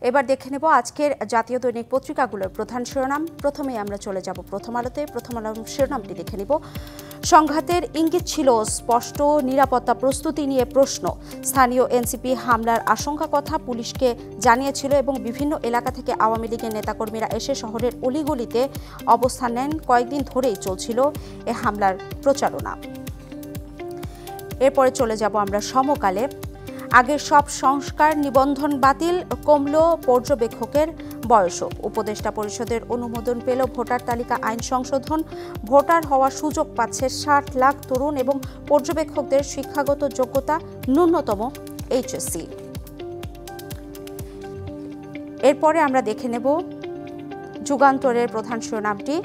এবার দেখে নেব আজকের জাতীয় দৈনিক পত্রিকাগুলোর প্রধান শিরোনাম। প্রথমেই আমরা চলে যাব প্রথম আলোতে। প্রথম আলোর শিরোনামটি দেখে নেব। সংঘাতের ইঙ্গিত ছিল স্পষ্ট, নিরাপত্তা প্রস্তুতি নিয়ে প্রশ্ন। স্থানীয় এনসিপি হামলার আশঙ্কা কথা পুলিশকে জানিয়েছিল এবং বিভিন্ন এলাকা থেকে আওয়ামী লীগের নেতাকর্মীরা এসে শহরের অলিগলিতে অবস্থান নেন। কয়েকদিন ধরেই চলছিল এ হামলার প্রচারণা। এরপরে চলে যাব আমরা সমকালে। আগের সব সংস্কার নিবন্ধন বাতিল, কমল পর্যবেক্ষকের বয়সও। উপদেষ্টা পরিষদের অনুমোদন পেল ভোটার তালিকা আইন সংশোধন। ভোটার হওয়ার সুযোগ পাচ্ছে 60 লাখ তরুণ এবং পর্যবেক্ষকদের শিক্ষাগত যোগ্যতা ন্যূনতম এইচএসসি। এরপরে আমরা দেখে নেব যুগান্তরের প্রধান শিরোনামটি।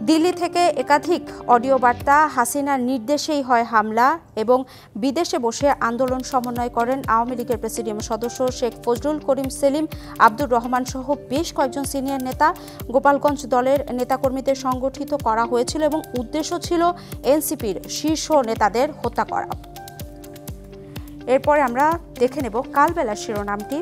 দিল্লি থেকে একাধিক অডিও বার্তা, হাসিনার নির্দেশেই হয় হামলা এবং বিদেশে বসে আন্দোলন সমন্বয় করেন আওয়ামী লীগের প্রেসিডিয়াম সদস্য শেখ ফজলুল করিম সেলিম, আব্দুর রহমান সহ বেশ কয়েকজন সিনিয়র নেতা। গোপালগঞ্জ দলের নেতাকর্মীদের সংগঠিত করা হয়েছিল এবং উদ্দেশ্য ছিল এনসিপির শীর্ষ নেতাদের হত্যা করা। এরপরে আমরা দেখে নেব কালবেলার শিরোনামটি।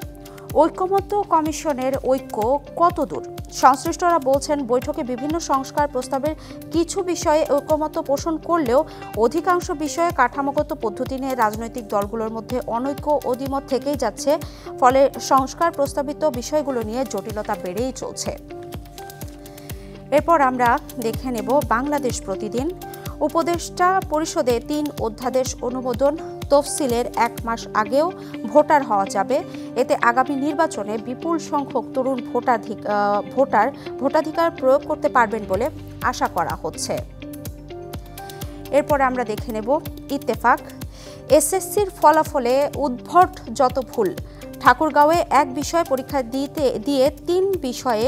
ঐকমত্য কমিশনের ঐক্য কতদূর? সংশ্লিষ্টরা বলছেন, বৈঠকে বিভিন্ন সংস্কার প্রস্তাবের কিছু বিষয়ে ঐকমত্য পোষণ করলেও অধিকাংশ বিষয়ে কাঠামোগত পদ্ধতি নিয়ে রাজনৈতিক দলগুলোর মধ্যে অনৈক্য অদ্বিমত থেকেই যাচ্ছে। ফলে সংস্কার প্রস্তাবিত বিষয়গুলো নিয়ে জটিলতা বেড়েই চলছে। এরপর আমরা দেখে নেব বাংলাদেশ প্রতিদিন। উপদেষ্টা পরিষদে 3 অধ্যাদেশ অনুমোদন, তফসিলের 1 মাস আগেও ভোটার হওয়া যাবে। এতে আগামী নির্বাচনে বিপুল সংখ্যক তরুণ ভোটাধিকার প্রয়োগ করতে পারবেন বলে আশা করা হচ্ছে। এরপরে আমরা দেখে নেব ইত্তেফাক। এসএসসির ফলাফলে উদ্ভট যত ভুল। ঠাকুরগাঁওয়ে এক বিষয় পরীক্ষা দিয়ে 3 বিষয়ে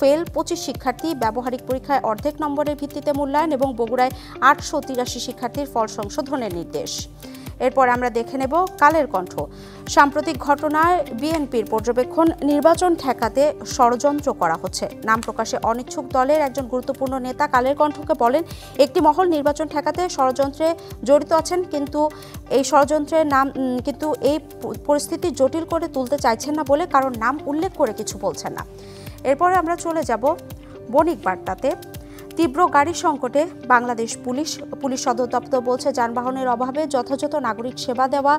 ফেল 25 শিক্ষার্থী। ব্যবহারিক পরীক্ষায় অর্ধেক নম্বরের ভিত্তিতে মূল্যায়ন এবং বগুড়ায় 883 শিক্ষার্থীর ফল সংশোধনের নির্দেশ। এরপর আমরা দেখে নেব কালের কণ্ঠ। সাম্প্রতিক ঘটনায় বিএনপির পর্যবেক্ষণ, নির্বাচন ঠেকাতে ষড়যন্ত্র করা হচ্ছে। নাম প্রকাশে অনিচ্ছুক দলের একজন গুরুত্বপূর্ণ নেতা কালের কণ্ঠকে বলেন, একটি মহল নির্বাচন ঠেকাতে ষড়যন্ত্রে জড়িত আছেন, কিন্তু এই পরিস্থিতি জটিল করে তুলতে চাইছেন না বলে কারণ নাম উল্লেখ করে কিছু বলছেন না। এরপরে আমরা চলে যাব বণিক বার্তাতে। তীব্র গাড়ি সংকটে বাংলাদেশ পুলিশ সদর দপ্তর বলছে, যানবাহনের অভাবে যথাযথ নাগরিক সেবা দেওয়া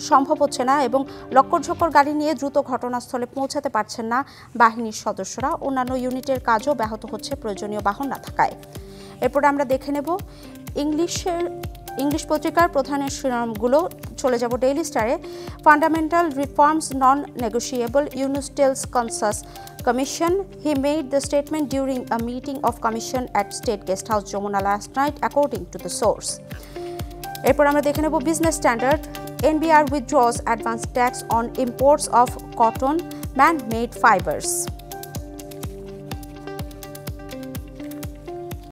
সম্ভব হচ্ছে না এবং লক্কর গাড়ি নিয়ে দ্রুত ঘটনাস্থলে পৌঁছাতে পারছেন না বাহিনীর সদস্যরা। অন্যান্য ইউনিটের কাজও ব্যাহত হচ্ছে প্রয়োজনীয় বাহন না থাকায়। এরপর আমরা দেখে নেব ইংলিশ পত্রিকার প্রধানের শিরোনামগুলো। চলে যাব ডেইলি স্টারে। Fundamental reforms non negotiable, Yunus tells consensus Commission. He made the statement during a meeting of Commission at State Guest House, Jamuna last night, according to the source. এরপর আমরা দেখে নেব business standard. NBR withdraws advance tax on imports of cotton, man-made fibers.